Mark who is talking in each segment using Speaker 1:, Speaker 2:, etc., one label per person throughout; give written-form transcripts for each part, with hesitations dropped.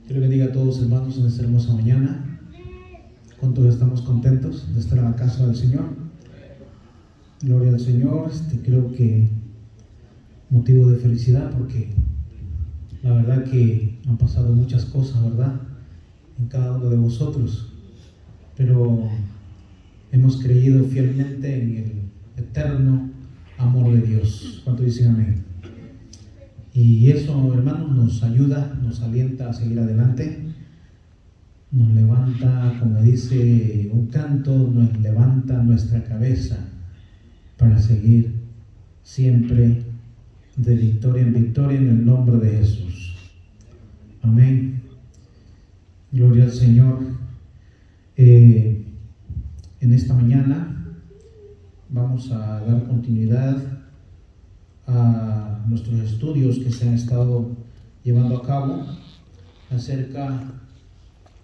Speaker 1: Dios le bendiga a todos, hermanos, en esta hermosa mañana. ¿Cuántos estamos contentos de estar en la casa del Señor? Gloria al Señor. Creo que motivo de felicidad, porque la verdad que han pasado muchas cosas, ¿verdad?, en cada uno de vosotros, pero hemos creído fielmente en el eterno amor de Dios. ¿Cuántos dicen amén? Y eso, hermanos, nos ayuda, nos alienta a seguir adelante, nos levanta, como dice un canto, nos levanta nuestra cabeza para seguir siempre de victoria en victoria en el nombre de Jesús. Amén. Gloria al Señor. En esta mañana vamos a dar continuidad a nuestros estudios que se han estado llevando a cabo acerca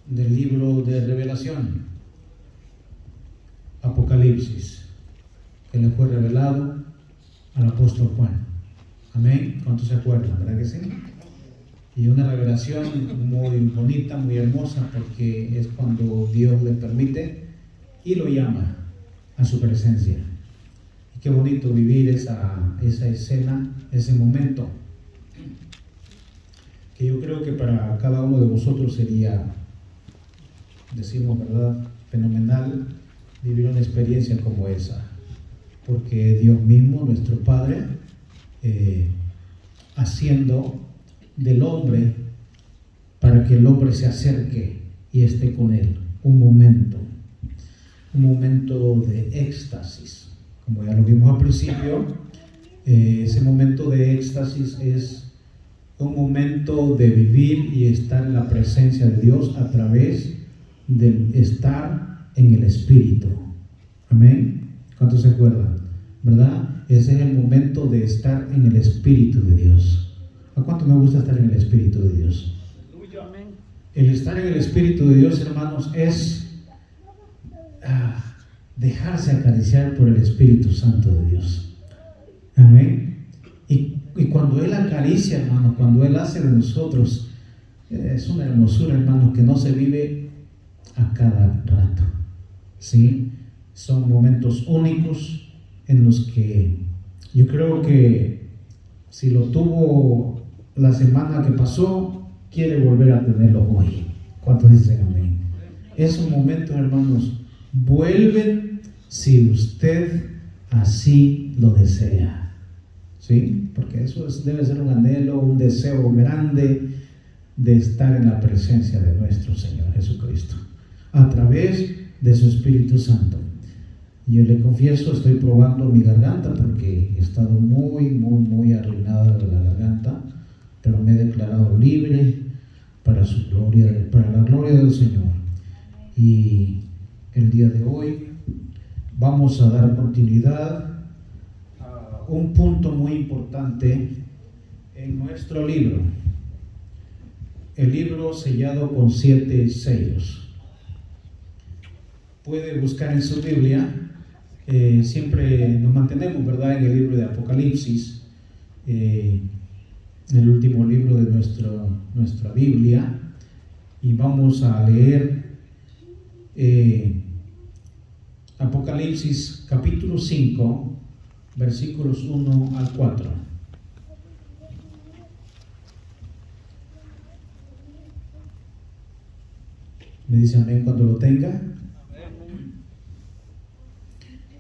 Speaker 1: del libro de Revelación, Apocalipsis, que le fue revelado al apóstol Juan. Amén. ¿Cuántos se acuerdan? ¿Verdad que sí? Y una revelación muy bonita, muy hermosa, porque es cuando Dios le permite y lo llama a su presencia. Y qué bonito vivir esa escena, ese momento, que yo creo que para cada uno de vosotros sería, decimos, ¿verdad?, fenomenal vivir una experiencia como esa, porque Dios mismo, nuestro Padre, haciendo del hombre para que el hombre se acerque y esté con él un momento de éxtasis, como ya lo vimos al principio. Ese momento de éxtasis es un momento de vivir y estar en la presencia de Dios a través del estar en el Espíritu. Amén. ¿Cuántos se acuerdan? ¿Verdad? Ese es el momento de estar en el Espíritu de Dios. ¿A cuánto me gusta estar en el Espíritu de Dios? El estar en el Espíritu de Dios, hermanos, es dejarse acariciar por el Espíritu Santo de Dios. Amén. Y cuando Él acaricia, hermanos, cuando Él hace de nosotros, es una hermosura, hermanos, que no se vive a cada rato. ¿Sí? Son momentos únicos en los que yo creo que si lo tuvo la semana que pasó, quiere volver a tenerlo hoy. ¿Cuántos dicen amén? Esos momentos, hermanos, vuelven si usted así lo desea. ¿Sí? Porque eso debe ser un anhelo, un deseo grande de estar en la presencia de nuestro Señor Jesucristo a través de su Espíritu Santo. Yo le confieso, estoy probando mi garganta porque he estado muy arruinada de la garganta, pero me he declarado libre para su gloria, para la gloria del Señor. Y el día de hoy vamos a dar continuidad a un punto muy importante en nuestro libro, el libro sellado con 7 sellos. Puede buscar en su Biblia. Siempre nos mantenemos, ¿verdad?, en el libro de Apocalipsis, el último libro de nuestra Biblia, y vamos a leer Apocalipsis capítulo 5, versículos 1 al 4. Me dice amén cuando lo tenga.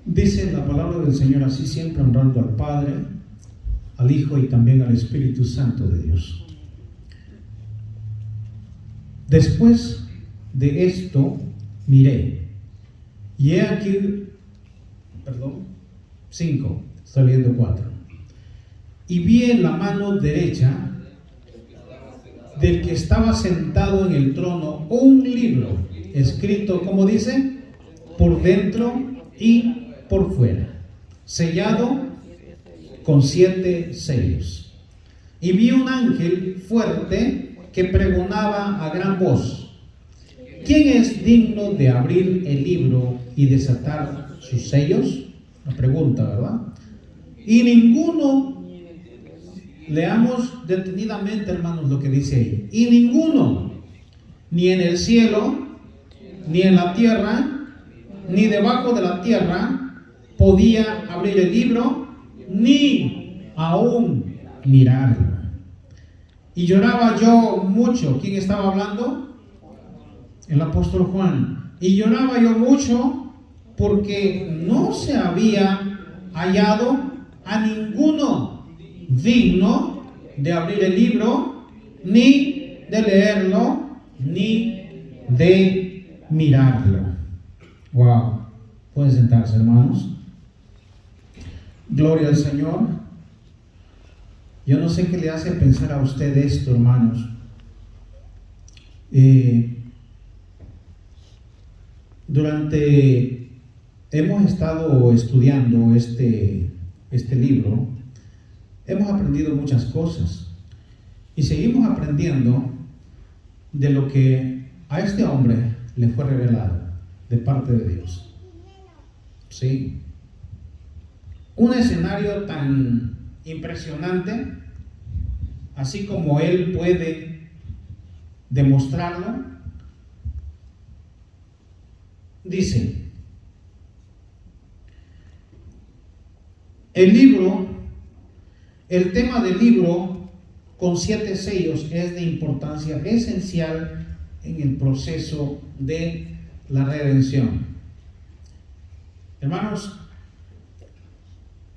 Speaker 1: Dice la palabra del Señor así, siempre honrando al Padre, al Hijo y también al Espíritu Santo de Dios. Después de esto miré, y he aquí, 5, estoy leyendo 4, y vi en la mano derecha del que estaba sentado en el trono un libro escrito, como dice, por dentro y por fuera, sellado con 7 sellos. Y vi un ángel fuerte que pregonaba a gran voz: ¿quién es digno de abrir el libro y desatar sus sellos? La pregunta, ¿verdad? Y ninguno, leamos detenidamente, hermanos, lo que dice ahí. Y ninguno ni en el cielo, ni en la tierra, ni debajo de la tierra, podía abrir el libro, ni aún mirarlo. Y lloraba yo mucho. ¿Quién estaba hablando? El apóstol Juan. Y lloraba yo mucho porque no se había hallado a ninguno digno de abrir el libro, ni de leerlo, ni de mirarlo. Wow. Pueden sentarse, hermanos. Gloria al Señor. Yo no sé qué le hace pensar a usted esto, hermanos. Hemos estado estudiando este libro, hemos aprendido muchas cosas y seguimos aprendiendo de lo que a este hombre le fue revelado de parte de Dios. ¿Sí? Un escenario tan impresionante, así como él puede demostrarlo. Dice, el tema del libro con 7 sellos es de importancia esencial en el proceso de la redención. Hermanos,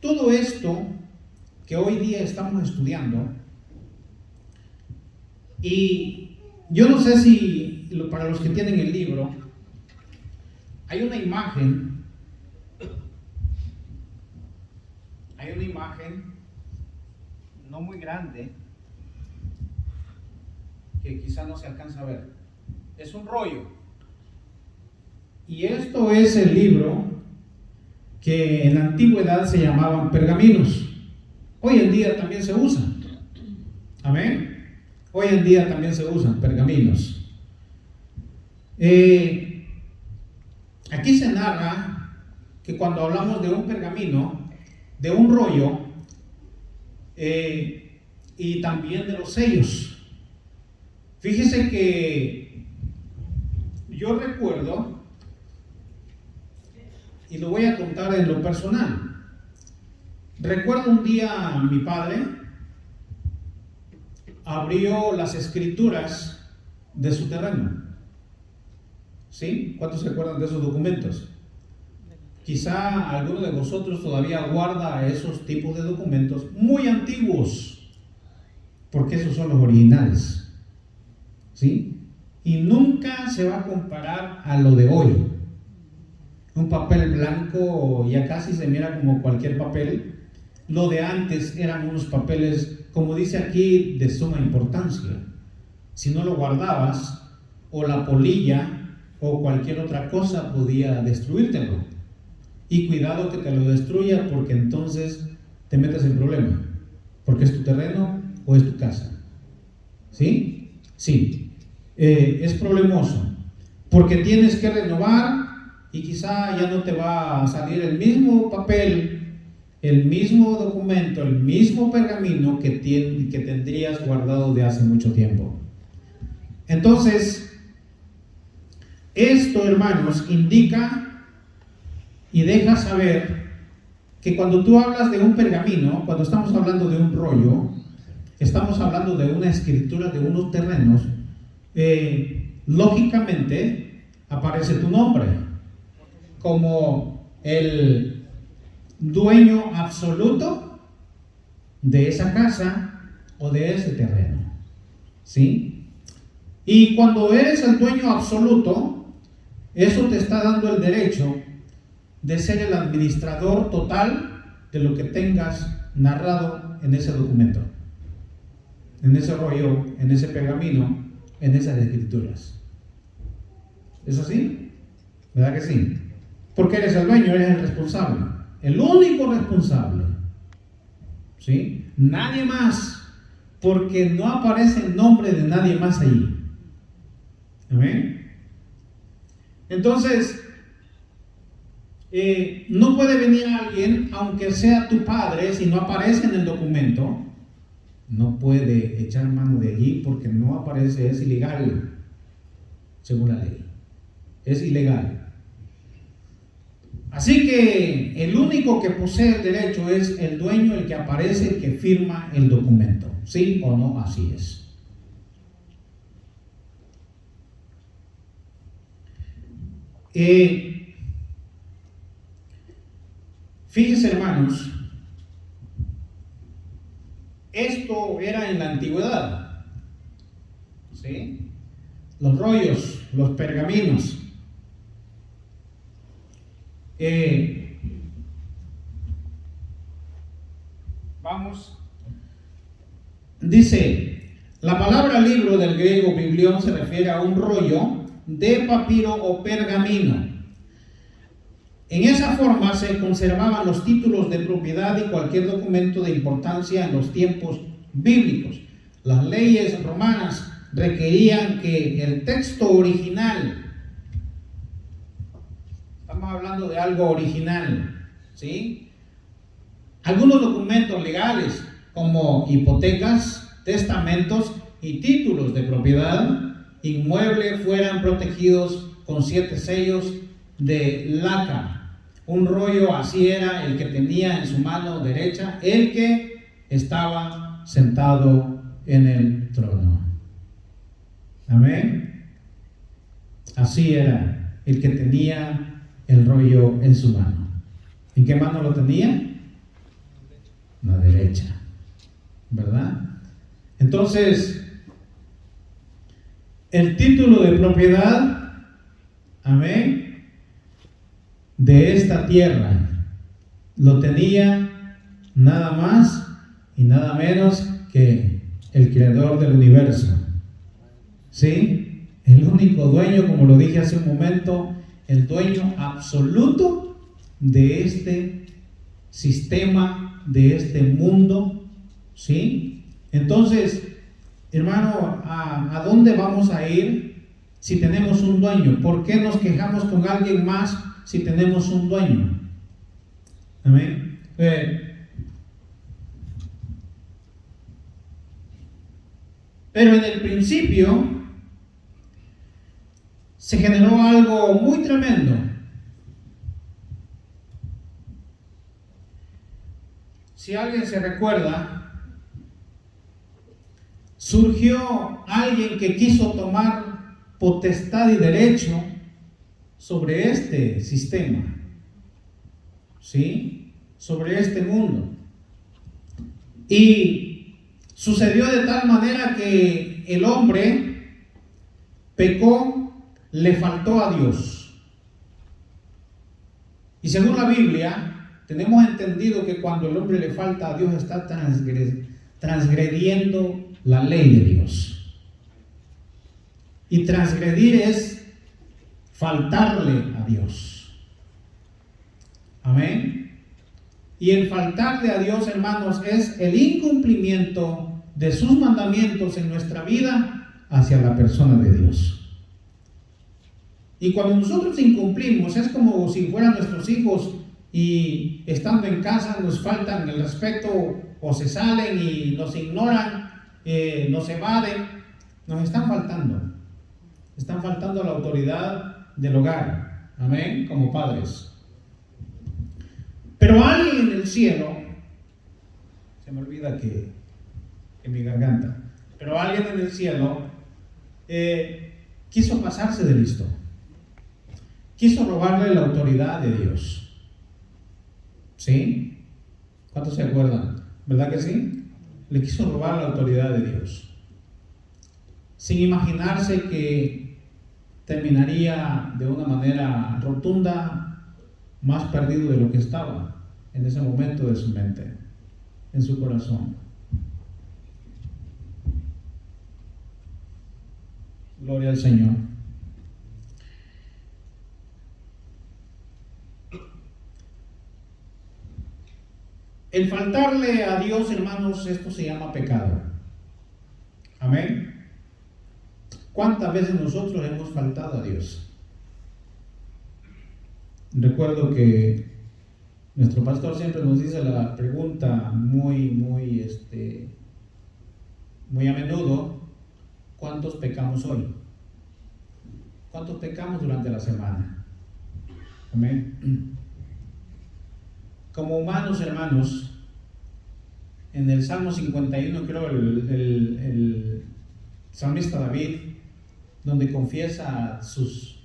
Speaker 1: todo esto que hoy día estamos estudiando, y yo no sé si para los que tienen el libro, hay una imagen no muy grande que quizá no se alcanza a ver. Es un rollo. Y esto es el libro que en la antigüedad se llamaban pergaminos. Hoy en día también se usan. Amén. Hoy en día también se usan pergaminos. Aquí se narra que cuando hablamos de un pergamino, de un rollo, y también de los sellos. Fíjese que yo recuerdo, y lo voy a contar en lo personal. Recuerdo un día mi padre abrió las escrituras de su terreno. ¿Sí? ¿Cuántos se acuerdan de esos documentos? Quizá alguno de vosotros todavía guarda esos tipos de documentos muy antiguos, porque esos son los originales. ¿Sí? Y nunca se va a comparar a lo de hoy. Un papel blanco ya casi se mira como cualquier papel. Lo de antes eran unos papeles, como dice aquí, de suma importancia. Si no lo guardabas, o la polilla o cualquier otra cosa podía destruírtelo. Y cuidado que te lo destruya, porque entonces te metes en problema, porque es tu terreno o es tu casa. ¿Sí? Sí. Es problemoso, porque tienes que renovar y quizá ya no te va a salir el mismo papel, el mismo documento, el mismo pergamino que tendrías guardado de hace mucho tiempo. Entonces, esto, hermanos, indica y deja saber que cuando tú hablas de un pergamino, cuando estamos hablando de un rollo, estamos hablando de una escritura de unos terrenos, lógicamente aparece tu nombre como el dueño absoluto de esa casa o de ese terreno. ¿Sí? Y cuando eres el dueño absoluto, eso te está dando el derecho de ser el administrador total de lo que tengas narrado en ese documento, en ese rollo, en ese pergamino, en esas escrituras. ¿Es así? ¿Verdad que sí? Porque eres el dueño, eres el responsable, el único responsable. ¿Sí? Nadie más, porque no aparece el nombre de nadie más ahí. ¿Amén? Entonces, no puede venir alguien, aunque sea tu padre, si no aparece en el documento, no puede echar mano de allí porque no aparece, es ilegal. según la ley. Es ilegal. Así que el único que posee el derecho es el dueño, el que aparece, el que firma el documento. ¿Sí o no? Así es. Fíjense, hermanos, esto era en la antigüedad, ¿sí? Los rollos, los pergaminos. Vamos. Dice, la palabra libro del griego biblión se refiere a un rollo de papiro o pergamino. En esa forma se conservaban los títulos de propiedad y cualquier documento de importancia en los tiempos bíblicos. Las leyes romanas requerían que el texto original, estamos hablando de algo original, ¿sí? Algunos documentos legales como hipotecas, testamentos y títulos de propiedad inmueble fueran protegidos con 7 sellos de laca. Un rollo así era el que tenía en su mano derecha el que estaba sentado en el trono. Amén. Así era el que tenía el rollo en su mano. ¿En qué mano lo tenía? La derecha. ¿Verdad? Entonces, el título de propiedad, amén, de esta tierra lo tenía nada más y nada menos que el creador del universo. ¿Sí? El único dueño, como lo dije hace un momento, el dueño absoluto de este sistema, de este mundo. ¿Sí? Entonces, hermano, ¿a dónde vamos a ir si tenemos un dueño? ¿Por qué nos quejamos con alguien más si tenemos un dueño? Amén. Pero en el principio se generó algo muy tremendo. Si alguien se recuerda, surgió alguien que quiso tomar potestad y derecho sobre este sistema, ¿sí? Sobre este mundo. Y sucedió de tal manera que el hombre pecó, le faltó a Dios. Y según la Biblia, tenemos entendido que cuando el hombre le falta a Dios está transgrediendo la ley de Dios. Y transgredir es faltarle a Dios. Amén. Y el faltarle a Dios, hermanos, es el incumplimiento de sus mandamientos en nuestra vida hacia la persona de Dios. Y cuando nosotros incumplimos, es como si fueran nuestros hijos y estando en casa nos faltan el respeto o se salen y nos ignoran, nos evaden, nos están faltando. Están faltando a la autoridad del hogar. Amén, como padres. Pero alguien en el cielo, se me olvida que mi garganta, pero alguien en el cielo quiso pasarse de listo. Quiso robarle la autoridad de Dios. ¿Sí? ¿Cuántos se acuerdan? ¿Verdad que sí? Le quiso robar la autoridad de Dios. Sin imaginarse que terminaría de una manera rotunda, más perdido de lo que estaba en ese momento de su mente, en su corazón. Gloria al Señor. El faltarle a Dios, hermanos, esto se llama pecado. Amén. ¿Cuántas veces nosotros hemos faltado a Dios? Recuerdo que nuestro pastor siempre nos dice la pregunta muy a menudo: ¿cuántos pecamos hoy? ¿Cuántos pecamos durante la semana? Amén. Como humanos, hermanos, en el Salmo 51, creo, el salmista David, donde confiesa sus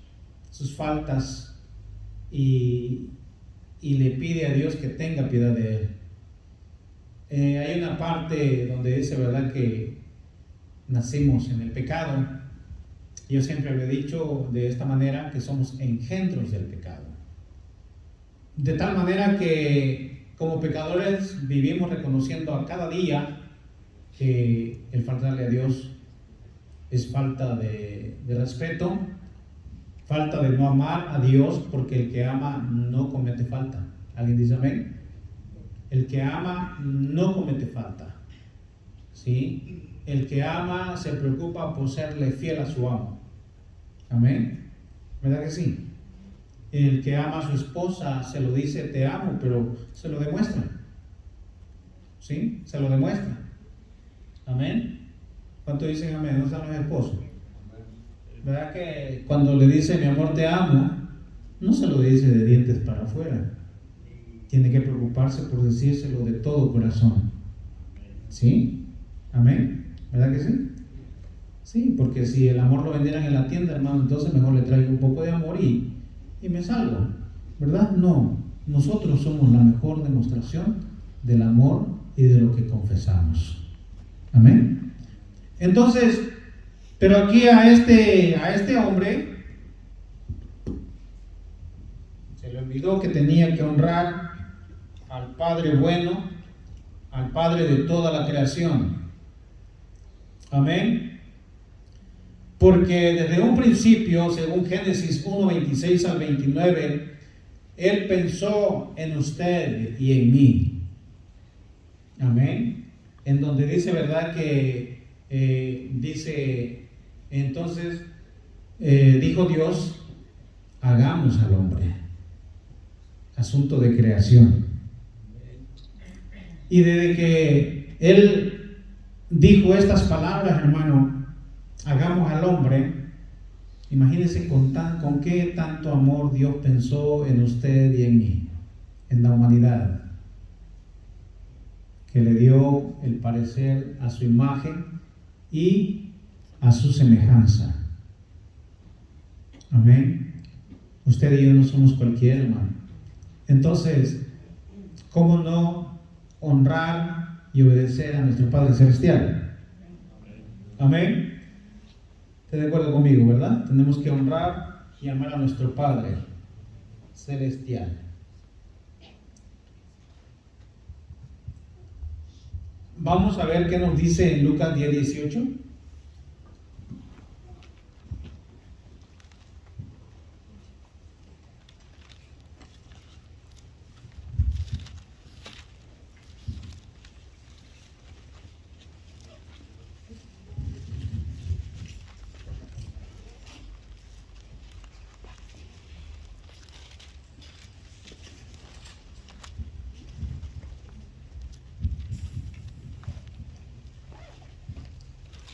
Speaker 1: faltas y le pide a Dios que tenga piedad de él. Hay una parte donde dice, ¿verdad?, que nacimos en el pecado. Yo siempre lo he dicho de esta manera, que somos engendros del pecado. De tal manera que como pecadores vivimos reconociendo a cada día que el faltarle a Dios es falta de respeto, falta de no amar a Dios, porque el que ama no comete falta. ¿Alguien dice amén? El que ama no comete falta, ¿sí? El que ama se preocupa por serle fiel a su amo. Amén. ¿Verdad que sí? El que ama a su esposa se lo dice te amo, pero se lo demuestra. ¿Sí? Se lo demuestra. Amén. ¿Cuánto dicen amén? ¿No están los esposos? ¿Verdad que cuando le dice mi amor te amo, no se lo dice de dientes para afuera? Tiene que preocuparse por decírselo de todo corazón. ¿Sí? Amén. ¿Verdad que sí? Sí, porque si el amor lo vendieran en la tienda, hermano, entonces mejor le traigo un poco de amor y me salgo. ¿Verdad? No. Nosotros somos la mejor demostración del amor y de lo que confesamos. Amén. Entonces, pero aquí a este hombre se le olvidó que tenía que honrar al Padre bueno, al Padre de toda la creación. Amén. Porque desde un principio, según Génesis 1:26 al 29, Él pensó en usted y en mí. Amén. En donde dice, ¿verdad?, que dice, entonces dijo Dios, hagamos al hombre. Asunto de creación. Y desde que Él dijo estas palabras, hermano, hagamos al hombre, imagínense con qué tanto amor Dios pensó en usted y en mí, en la humanidad, que le dio el parecer a su imagen y a su semejanza. Amén. Usted y yo no somos cualquiera, hermano. Entonces, ¿cómo no honrar y obedecer a nuestro Padre Celestial? Amén. ¿Está de acuerdo conmigo, verdad? Tenemos que honrar y amar a nuestro Padre Celestial. Vamos a ver qué nos dice en Lucas 10:18.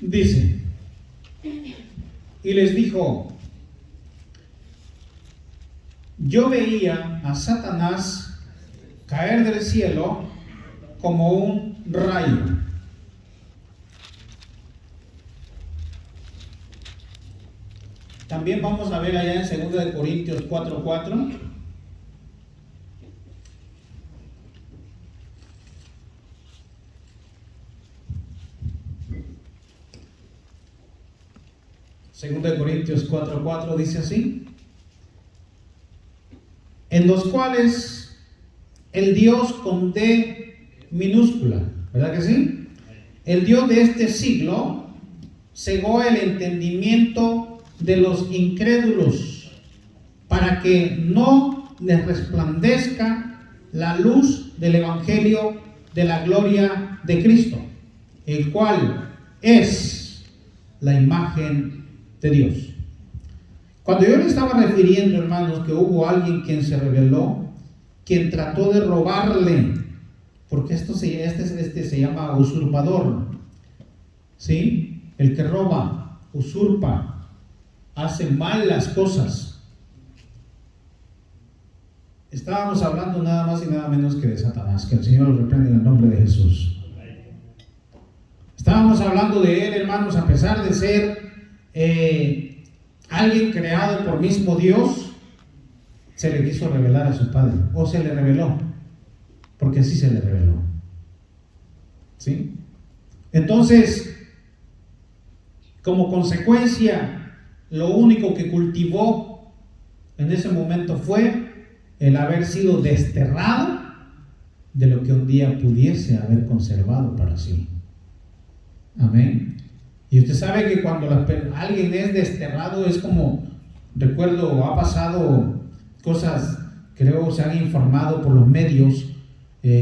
Speaker 1: Dice, y les dijo, yo veía a Satanás caer del cielo como un rayo. También vamos a ver allá en 2 Corintios 4:4. Segunda de Corintios 4:4 dice así: en los cuales el Dios con D minúscula, ¿verdad que sí? El Dios de este siglo cegó el entendimiento de los incrédulos para que no les resplandezca la luz del evangelio de la gloria de Cristo, el cual es la imagen de Dios. Cuando yo le estaba refiriendo, hermanos, que hubo alguien quien se rebeló, quien trató de robarle, porque este se llama usurpador, ¿sí? El que roba, usurpa hace mal las cosas. Estábamos hablando nada más y nada menos que de Satanás, que el Señor lo reprende en el nombre de Jesús. Estábamos hablando de él, hermanos, a pesar de ser alguien creado por mismo Dios, se le quiso revelar a su padre, o se le reveló, porque sí se le reveló. ¿Sí? Entonces, como consecuencia, lo único que cultivó en ese momento fue el haber sido desterrado de lo que un día pudiese haber conservado para sí. Amén. Y usted sabe que cuando alguien es desterrado es como, recuerdo, ha pasado cosas, creo se han informado por los medios,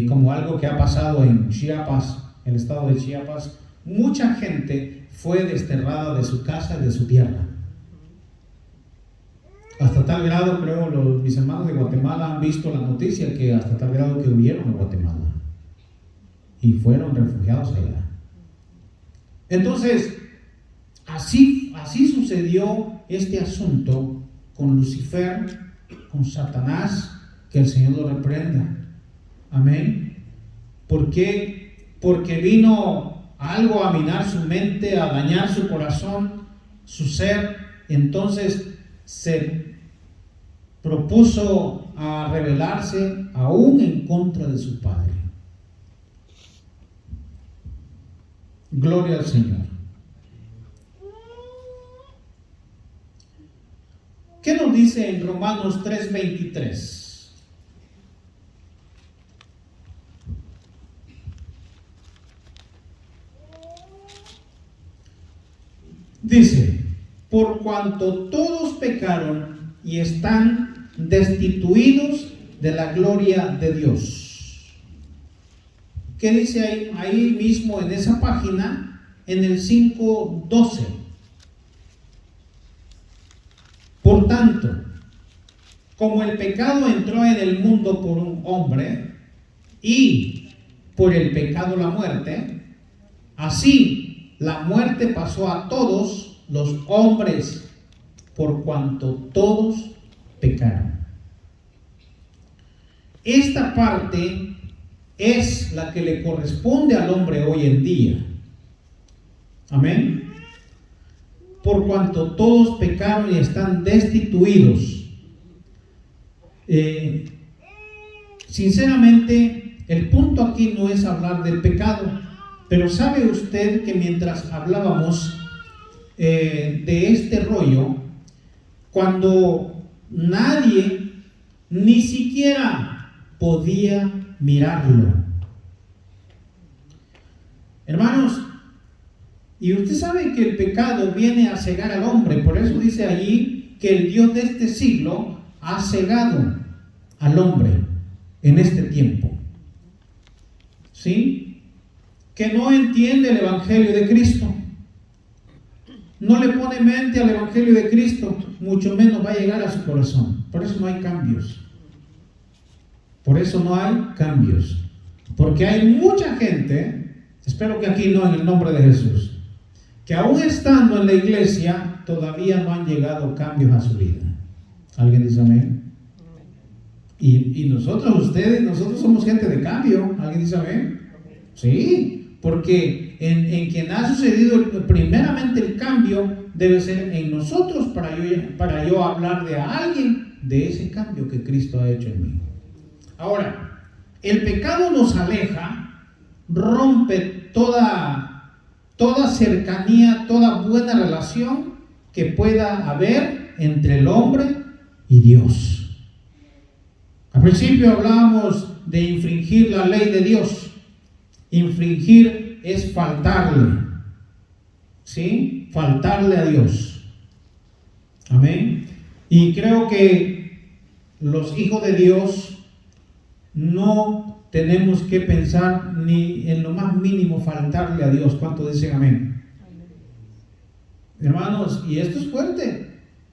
Speaker 1: como algo que ha pasado en Chiapas, en el estado de Chiapas. Mucha gente fue desterrada de su casa y de su tierra. Hasta tal grado, creo, mis hermanos de Guatemala han visto la noticia que hasta tal grado que huyeron a Guatemala y fueron refugiados allá. Entonces, así sucedió este asunto con Lucifer, con Satanás, que el Señor lo reprenda. Amén. ¿Por qué? Porque vino algo a minar su mente, a dañar su corazón, su ser. Entonces se propuso a rebelarse aún en contra de su padre. Gloria al Señor. ¿Qué nos dice en Romanos 3:23? Dice: por cuanto todos pecaron y están destituidos de la gloria de Dios. ¿Qué dice ahí mismo en esa página? En el 5:12. Por tanto, como el pecado entró en el mundo por un hombre, y por el pecado la muerte, así la muerte pasó a todos los hombres, por cuanto todos pecaron. Esta parte es la que le corresponde al hombre hoy en día. Amén. Por cuanto todos pecaron y están destituidos. Sinceramente, el punto aquí no es hablar del pecado, pero ¿sabe usted que mientras hablábamos de este rollo, cuando nadie ni siquiera podía mirarlo? Hermanos, y usted sabe que el pecado viene a cegar al hombre. Por eso dice allí que el Dios de este siglo ha cegado al hombre en este tiempo. ¿Sí? Que no entiende el Evangelio de Cristo. No le pone mente al Evangelio de Cristo, mucho menos va a llegar a su corazón. Por eso no hay cambios. Por eso no hay cambios. Porque hay mucha gente, espero que aquí no, en el nombre de Jesús, que aún estando en la iglesia, todavía no han llegado cambios a su vida. ¿Alguien dice amén? Y nosotros somos gente de cambio. ¿Alguien dice amén? Sí, porque en quien ha sucedido primeramente el cambio debe ser en nosotros para yo hablar de alguien de ese cambio que Cristo ha hecho en mí. Ahora, el pecado nos aleja, rompe toda cercanía, toda buena relación que pueda haber entre el hombre y Dios. Al principio hablábamos de infringir la ley de Dios. Infringir es faltarle, ¿sí? Faltarle a Dios. Amén. Y creo que los hijos de Dios no tenemos que pensar ni en lo más mínimo faltarle a Dios. ¿Cuántos dicen amén? Hermanos, y esto es fuerte,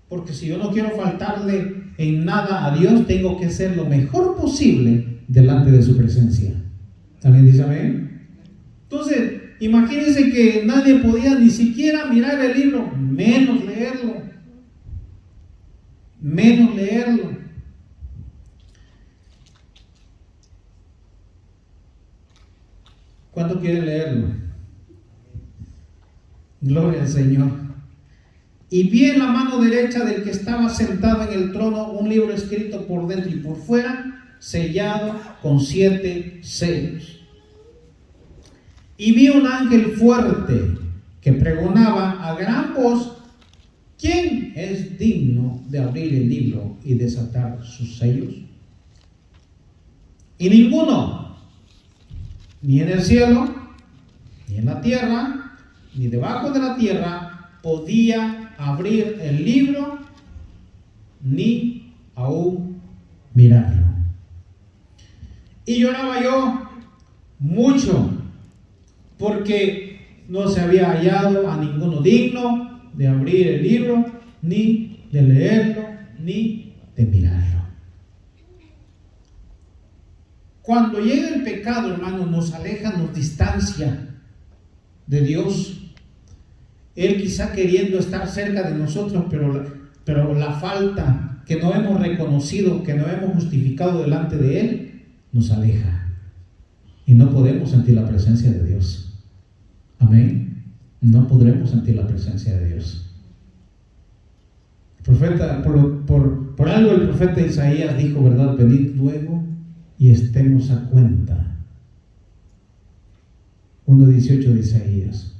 Speaker 1: porque si yo no quiero faltarle en nada a Dios, tengo que ser lo mejor posible delante de su presencia. ¿Alguien dice amén? Entonces, imagínense que nadie podía ni siquiera mirar el libro, menos leerlo. menos leerlo. ¿Cuánto quiere leerlo? Gloria al Señor. Y vi en la mano derecha del que estaba sentado en el trono un libro escrito por dentro y por fuera, sellado con 7 sellos. Y vi un ángel fuerte que pregonaba a gran voz: ¿quién es digno de abrir el libro y desatar sus sellos? Y ninguno, ni en el cielo, ni en la tierra, ni debajo de la tierra, podía abrir el libro, ni aún mirarlo. Y lloraba yo mucho, porque no se había hallado a ninguno digno de abrir el libro, ni de leerlo, ni de mirarlo. Cuando llega el pecado, hermanos, nos aleja, nos distancia de Dios. Él quizá queriendo estar cerca de nosotros, pero la falta que no hemos reconocido, que no hemos justificado delante de Él, nos aleja. Y no podemos sentir la presencia de Dios. Amén. No podremos sentir la presencia de Dios. El profeta, por algo el profeta Isaías dijo, ¿verdad? Venid luego y estemos a cuenta. 1:18 de Isaías.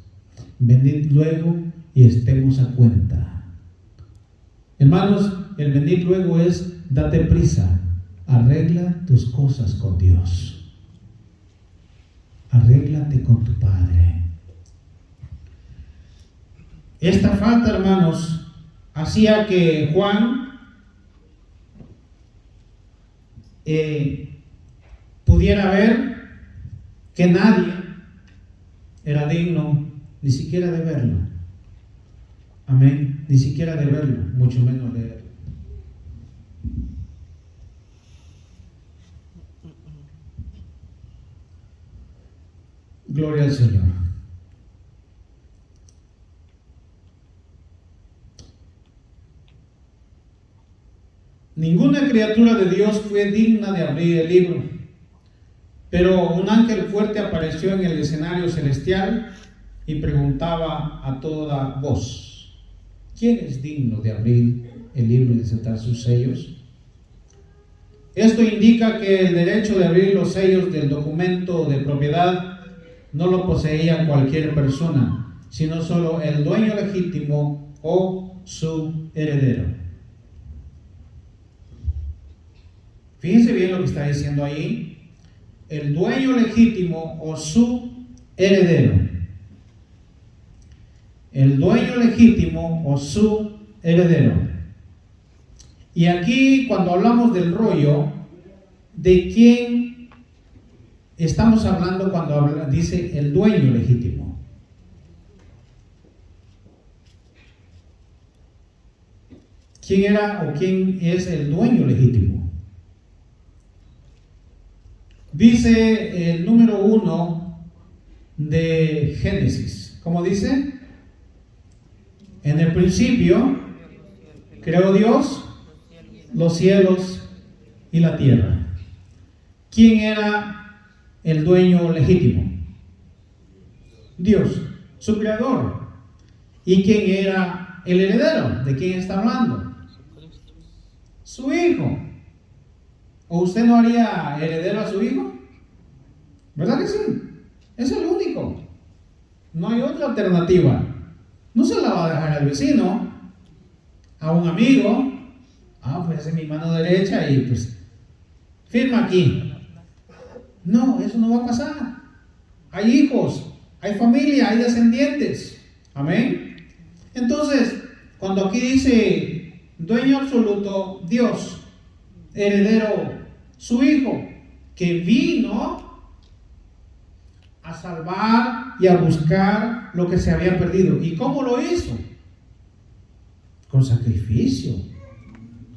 Speaker 1: Venid luego y estemos a cuenta. Hermanos, el venir luego es: date prisa, arregla tus cosas con Dios. Arréglate con tu Padre. Esta falta, hermanos, hacía que Juan pudiera ver que nadie era digno ni siquiera de verlo. Amén. Ni siquiera de verlo, mucho menos leerlo. Gloria al Señor. Ninguna criatura de Dios fue digna de abrir el libro, pero un ángel fuerte apareció en el escenario celestial y preguntaba a toda voz: ¿quién es digno de abrir el libro y desatar sus sellos? Esto indica que el derecho de abrir los sellos del documento de propiedad no lo poseía cualquier persona, sino solo el dueño legítimo o su heredero. Fíjense bien lo que está diciendo ahí: el dueño legítimo o su heredero. El dueño legítimo o su heredero. Y aquí, cuando hablamos del rollo, ¿de quién estamos hablando cuando dice el dueño legítimo? ¿Quién era o quién es el dueño legítimo? Dice el número 1 de Génesis. ¿Cómo dice? En el principio creó Dios los cielos y la tierra. ¿Quién era el dueño legítimo? Dios, su creador. ¿Y quién era el heredero? ¿De quién está hablando? Su hijo. ¿O usted no haría heredero a su hijo? ¿Verdad que sí? Es el único. No hay otra alternativa. No se la va a dejar al vecino, a un amigo. Pues esa es mi mano derecha y pues firma aquí. No, eso no va a pasar. Hay hijos, hay familia, hay descendientes. Amén. Entonces, cuando aquí dice dueño absoluto, Dios, heredero, su hijo, que vino a salvar y a buscar lo que se había perdido. ¿Y cómo lo hizo? Con sacrificio.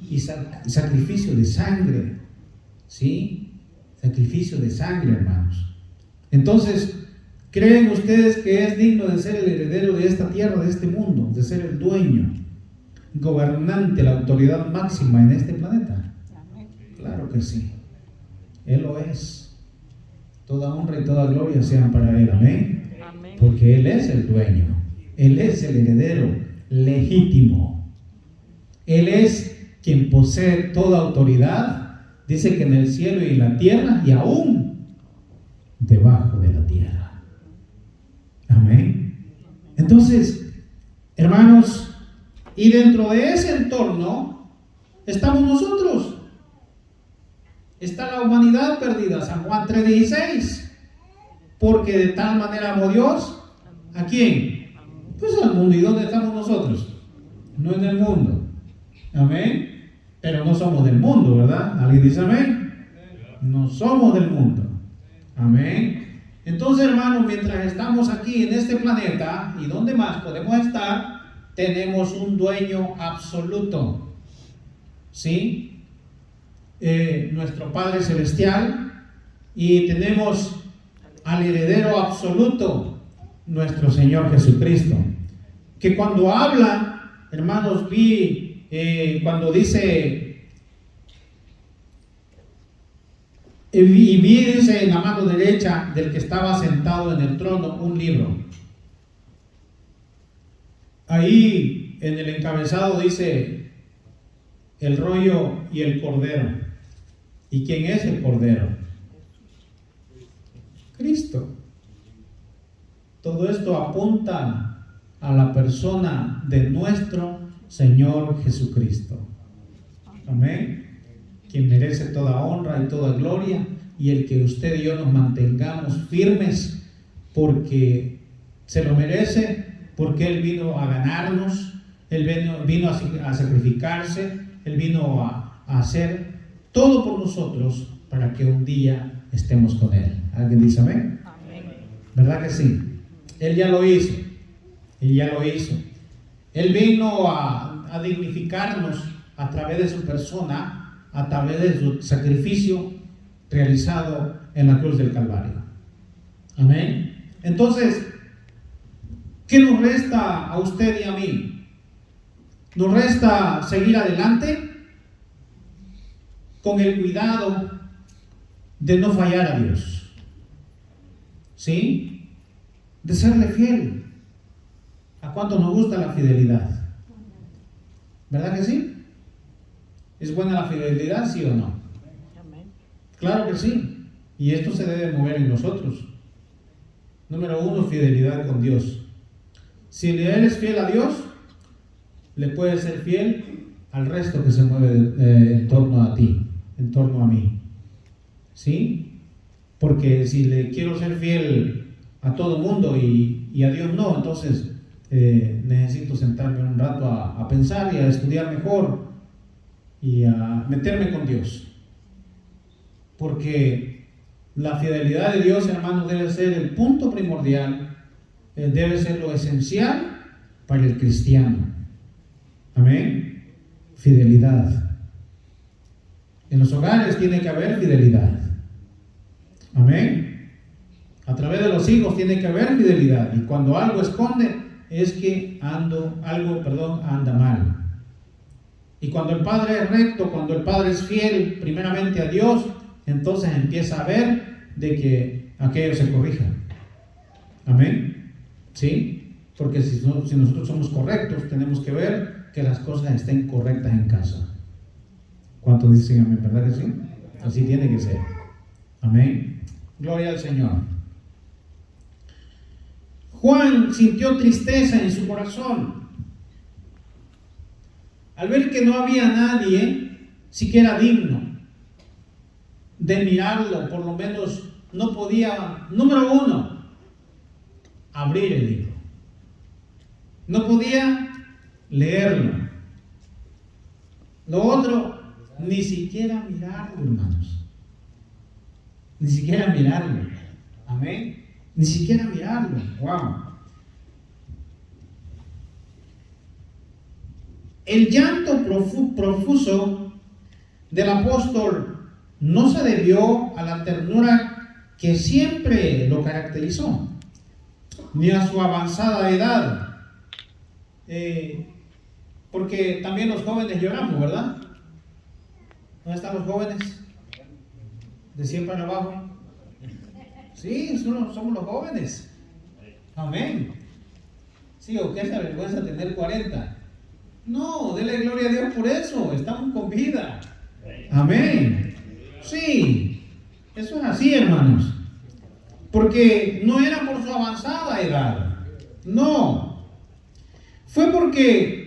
Speaker 1: Y sacrificio de sangre. ¿Sí? Sacrificio de sangre, hermanos. Entonces, ¿creen ustedes que es digno de ser el heredero de esta tierra, de este mundo, de ser el dueño? gobernante, la autoridad máxima en este planeta? Claro que sí. Él lo es. Toda honra y toda gloria sean para Él. Amén. Porque Él es el dueño. Él es el heredero legítimo. Él es quien posee toda autoridad. Dice que en el cielo y en la tierra y aún debajo de la tierra. Amén. Entonces, hermanos, y dentro de ese entorno estamos nosotros. Está la humanidad perdida. San Juan 3:16. Porque de tal manera amó Dios. ¿A quién? Pues al mundo. ¿Y dónde estamos nosotros? No en el mundo. Amén. Pero no somos del mundo, ¿verdad? ¿Alguien dice amén? No somos del mundo. Amén. Entonces, hermanos, mientras estamos aquí en este planeta, ¿y dónde más podemos estar? Tenemos un dueño absoluto. ¿Sí? Nuestro Padre Celestial, y tenemos al heredero absoluto, nuestro Señor Jesucristo, que cuando habla, hermanos, cuando dice, dice en la mano derecha del que estaba sentado en el trono un libro. Ahí en el encabezado dice el rollo y el cordero. ¿Y quién es el cordero? Cristo. Todo esto apunta a la persona de nuestro Señor Jesucristo. Amén. Quien merece toda honra y toda gloria, y el que usted y yo nos mantengamos firmes porque se lo merece, porque Él vino a ganarnos, Él vino a sacrificarse, Él vino a hacer todo por nosotros para que un día estemos con Él. ¿Alguien dice amén? Amén. ¿Verdad que sí? Él ya lo hizo. Él ya lo hizo. Él vino a dignificarnos a través de su persona, a través de su sacrificio realizado en la cruz del Calvario. Amén. Entonces, ¿qué nos resta a usted y a mí? Nos resta seguir adelante con el cuidado de no fallar a Dios. ¿Sí? De serle fiel. ¿A cuánto nos gusta la fidelidad? ¿Verdad que sí? ¿Es buena la fidelidad, sí o no? Claro que sí. Y esto se debe mover en nosotros. Número 1, fidelidad con Dios. Si Él es fiel a Dios, le puede ser fiel al resto que se mueve en torno a ti, en torno a mí. ¿Sí? Porque si le quiero ser fiel a todo mundo y a Dios no, entonces necesito sentarme un rato a pensar y a estudiar mejor y a meterme con Dios. Porque la fidelidad de Dios, hermanos, debe ser el punto primordial, debe ser lo esencial para el cristiano. Amén. Fidelidad. En los hogares tiene que haber fidelidad. Amén. A través de los hijos tiene que haber fidelidad. Y cuando algo esconde, es que anda mal. Y cuando el padre es recto, cuando el padre es fiel primeramente a Dios, entonces empieza a ver de que aquello se corrija. Amén. ¿Sí? Porque si nosotros somos correctos, tenemos que ver que las cosas estén correctas en casa. ¿Cuántos dicen amén? ¿Verdad que sí? Así tiene que ser. Amén. Gloria al Señor. Juan sintió tristeza en su corazón al ver que no había nadie siquiera digno de mirarlo. Por lo menos no podía, número 1, abrir el libro. No podía leerlo. Lo otro, ni siquiera mirarlo, hermanos. Ni siquiera mirarlo. Amén. Ni siquiera mirarlo. Wow. El llanto profuso del apóstol no se debió a la ternura que siempre lo caracterizó, ni a su avanzada edad. Porque también los jóvenes lloramos, ¿verdad? ¿Dónde están los jóvenes? ¿De siempre para abajo? Sí, somos los jóvenes. Amén. Sí, ¿o qué es la vergüenza tener 40? No, dele gloria a Dios por eso. Estamos con vida. Amén. Sí, eso es así, hermanos. Porque no era por su avanzada edad. No. Fue porque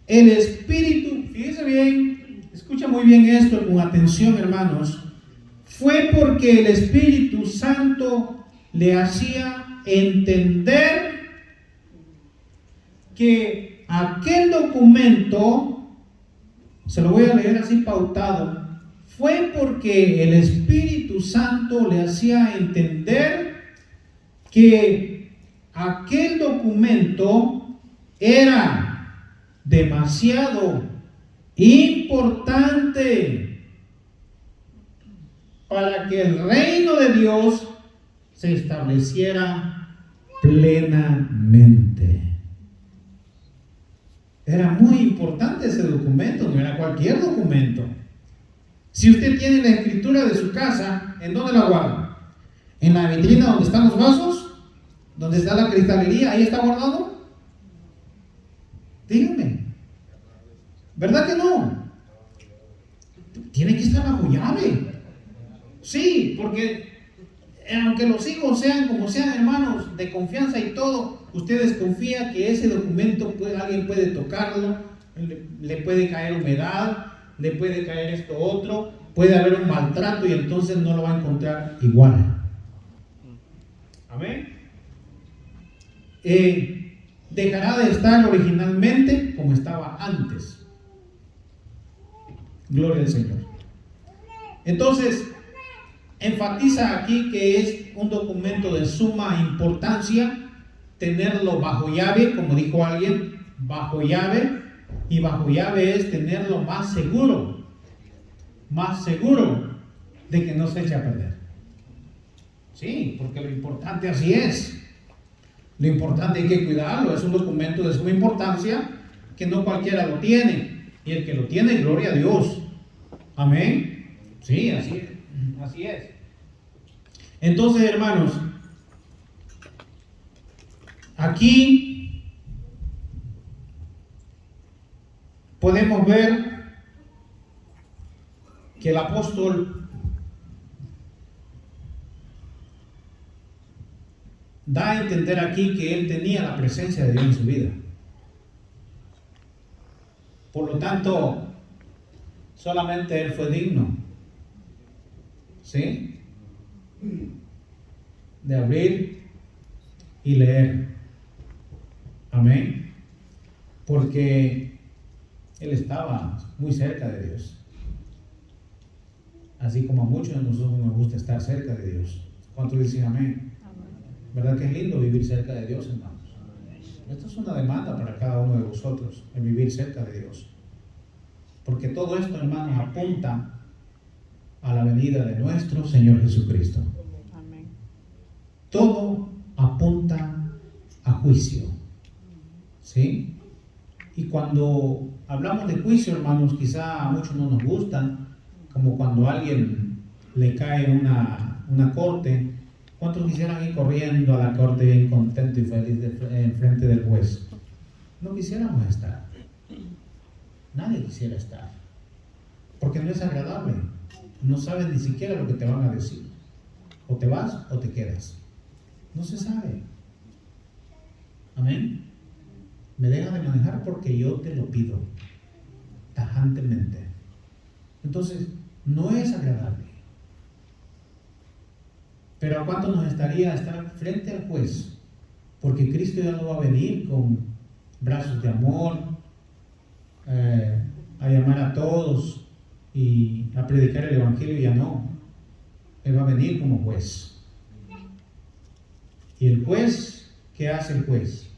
Speaker 1: el Espíritu, fíjense bien, escucha muy bien esto con atención, hermanos. Fue porque el Espíritu Santo le hacía entender que aquel documento, se lo voy a leer así pautado, fue porque el Espíritu Santo le hacía entender que aquel documento era demasiado importante para que el reino de Dios se estableciera plenamente. Era muy importante ese documento, no era cualquier documento. Si usted tiene la escritura de su casa, ¿en dónde la guarda? ¿En la vitrina donde están los vasos? ¿Donde está la cristalería? ¿Ahí está guardado? Dígame. ¿Verdad que no? Tiene que estar bajo llave. Sí, porque aunque los hijos sean como sean, hermanos, de confianza y todo, usted desconfía que ese documento alguien puede tocarlo, le puede caer humedad, le puede caer esto otro, puede haber un maltrato y entonces no lo va a encontrar igual. Amén. Dejará de estar originalmente como estaba antes. Gloria al Señor. Entonces, enfatiza aquí que es un documento de suma importancia tenerlo bajo llave, como dijo alguien, bajo llave, y bajo llave es tenerlo más seguro de que no se eche a perder. Sí, porque lo importante así es. Lo importante hay que cuidarlo, es un documento de suma importancia que no cualquiera lo tiene, y el que lo tiene, gloria a Dios. Amén. Sí, así es. Entonces, hermanos, aquí podemos ver que el apóstol da a entender aquí que él tenía la presencia de Dios en su vida. Por lo tanto, solamente él fue digno, ¿sí?, de abrir y leer. Amén. Porque él estaba muy cerca de Dios. Así como a muchos de nosotros nos gusta estar cerca de Dios. ¿Cuántos dicen amén? ¿Verdad que es lindo vivir cerca de Dios, hermanos? Esto es una demanda para cada uno de vosotros, el vivir cerca de Dios. Porque todo esto, hermanos, apunta a la venida de nuestro Señor Jesucristo. Amén. Todo apunta a juicio. ¿Sí? Y cuando hablamos de juicio, hermanos, quizá a muchos no nos gustan, como cuando a alguien le cae una corte. ¿Cuántos quisieran ir corriendo a la corte bien contento y feliz en frente del juez? No quisiéramos estar. Nadie quisiera estar. Porque no es agradable. No sabes ni siquiera lo que te van a decir. O te vas o te quedas. No se sabe. Amén. Me deja de manejar porque yo te lo pido tajantemente. Entonces, no es agradable. Pero ¿a cuánto nos estaría estar frente al juez? Porque Cristo ya no va a venir con brazos de amor, a llamar a todos y a predicar el evangelio, ya no. Él va a venir como juez. ¿Y el juez? ¿Qué hace el juez?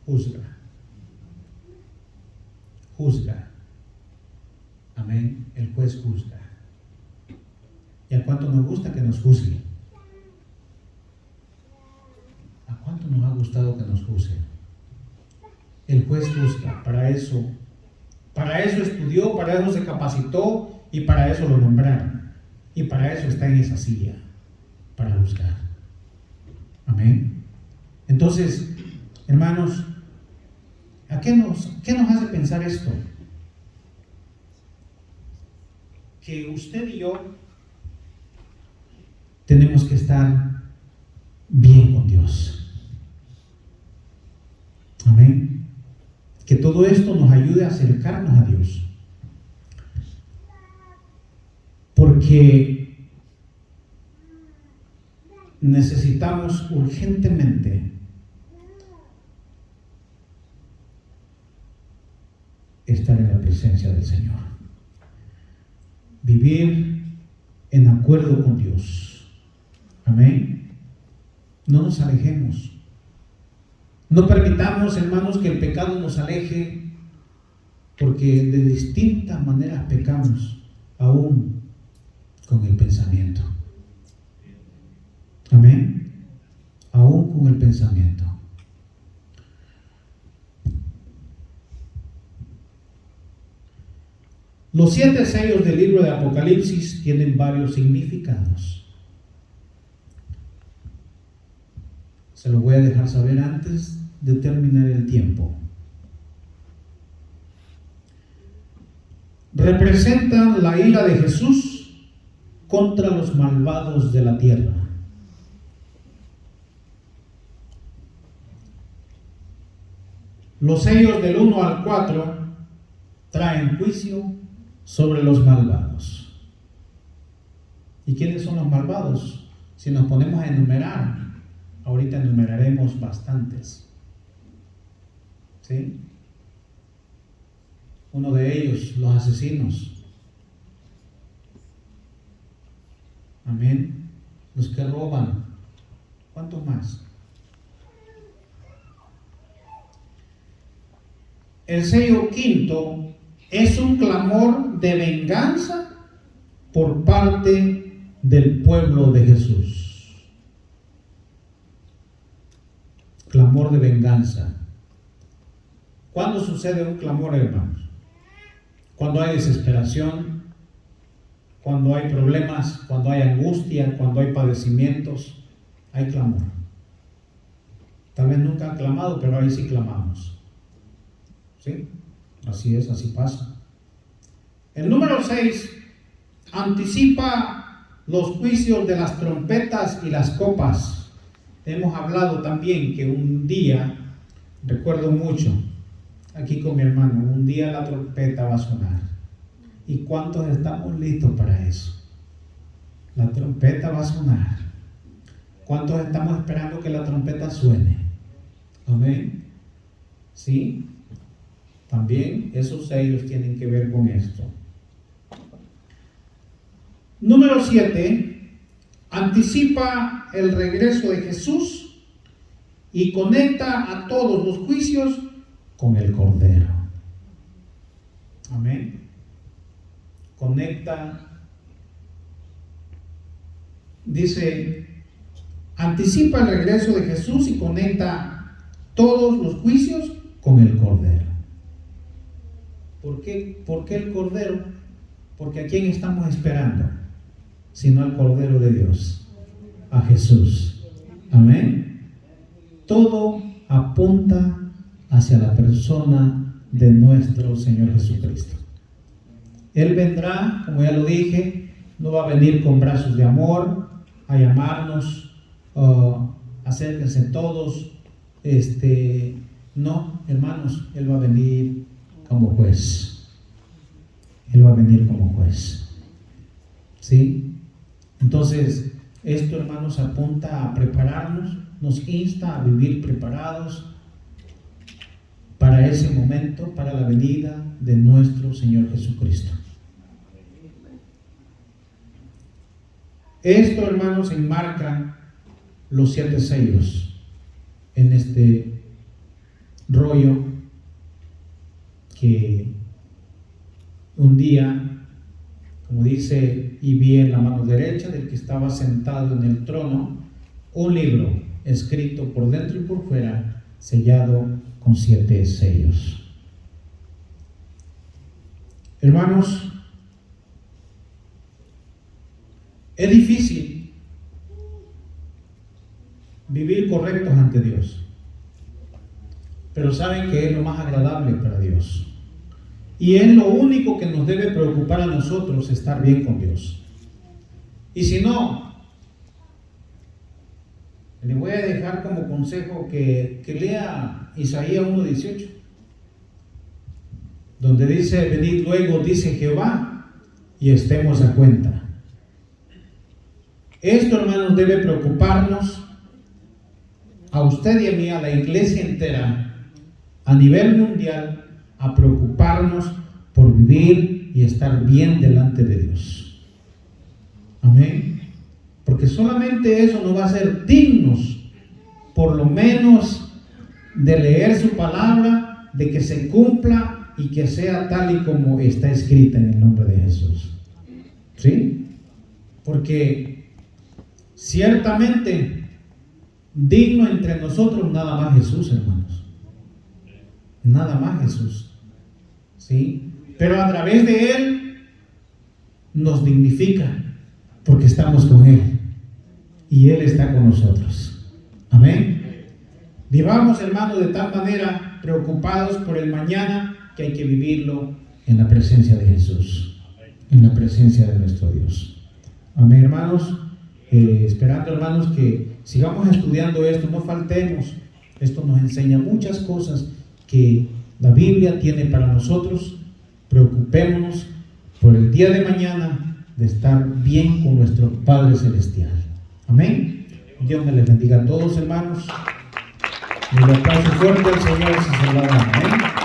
Speaker 1: Juzga. Juzga. Amén. El juez juzga. ¿Y a cuánto nos gusta que nos juzgue? ¿A cuánto nos ha gustado que nos juzguen? el juez juzga. Para eso estudió, para eso se capacitó y para eso lo nombraron. Y para eso está en esa silla, para juzgar. Amén. Entonces, hermanos, ¿qué nos hace pensar esto? Que usted y yo tenemos que estar bien con Dios. Amén. Que todo esto nos ayude a acercarnos a Dios. Porque necesitamos urgentemente estar en la presencia del Señor. Vivir en acuerdo con Dios. Amén. No nos alejemos. No permitamos, hermanos, que el pecado nos aleje, porque de distintas maneras pecamos, aún con el pensamiento. Amén. Aún con el pensamiento. Los 7 sellos del libro de Apocalipsis tienen varios significados. Se los voy a dejar saber antes de terminar el tiempo. Representan la ira de Jesús contra los malvados de la tierra. Los sellos del 1 al 4 traen juicio sobre los malvados. ¿Y quiénes son los malvados? Si nos ponemos a enumerar, ahorita enumeraremos bastantes. ¿Sí? Uno de ellos, los asesinos. Amén. Los que roban. ¿Cuántos más? El sello quinto es un clamor de venganza por parte del pueblo de Jesús. Clamor de venganza. ¿Cuándo sucede un clamor, hermanos? Cuando hay desesperación, cuando hay problemas, cuando hay angustia, cuando hay padecimientos, hay clamor. Tal vez nunca han clamado, pero ahí sí clamamos. ¿Sí? Así es, así pasa. El número 6 anticipa los juicios de las trompetas y las copas. Hemos hablado también que un día, recuerdo mucho, aquí con mi hermano, un día la trompeta va a sonar. ¿Y cuántos estamos listos para eso? La trompeta va a sonar. ¿Cuántos estamos esperando que la trompeta suene? Amén. ¿Sí? También esos sellos tienen que ver con esto. Número 7, anticipa el regreso de Jesús y conecta a todos los juicios con el Cordero. Amén. Conecta, dice, anticipa el regreso de Jesús y conecta todos los juicios con el Cordero. ¿Por qué el Cordero? Porque ¿a quién estamos esperando? Sino al Cordero de Dios, a Jesús. Amén. Todo apunta hacia la persona de nuestro Señor Jesucristo. Él vendrá, como ya lo dije, no va a venir con brazos de amor a llamarnos, acérquense todos. No, hermanos, Él va a venir como juez. Él va a venir como juez. ¿Sí? Entonces, esto, hermanos, apunta a prepararnos, nos insta a vivir preparados para ese momento, para la venida de nuestro Señor Jesucristo. Esto, hermanos, enmarca los 7 sellos en este rollo que un día, como dice, y vi en la mano derecha del que estaba sentado en el trono un libro escrito por dentro y por fuera, sellado con con 7 sellos. Hermanos, es difícil vivir correctos ante Dios, pero saben que es lo más agradable para Dios. Y es lo único que nos debe preocupar a nosotros, estar bien con Dios. Y si no, le voy a dejar como consejo que lea Isaías 1:18, donde dice: venid luego, dice Jehová, y estemos a cuenta. Esto, hermanos, debe preocuparnos a usted y a mí, a la iglesia entera, a nivel mundial, a preocuparnos por vivir y estar bien delante de Dios. Amén. Porque solamente eso nos va a hacer dignos, por lo menos, de leer su palabra, de que se cumpla y que sea tal y como está escrita en el nombre de Jesús. ¿Sí? Porque ciertamente digno entre nosotros nada más Jesús, hermanos. Nada más Jesús. ¿Sí? Pero a través de Él nos dignifica, porque estamos con Él y Él está con nosotros. Amén. Vivamos, hermanos, de tal manera preocupados por el mañana, que hay que vivirlo en la presencia de Jesús, en la presencia de nuestro Dios. Amén, hermanos. Esperando, hermanos, que sigamos estudiando esto, no faltemos. Esto nos enseña muchas cosas que la Biblia tiene para nosotros. Preocupémonos por el día de mañana, de estar bien con nuestro Padre Celestial. Amén. Dios me les bendiga a todos, hermanos. Un aplauso fuerte al Señor, si se lo dan. Amén.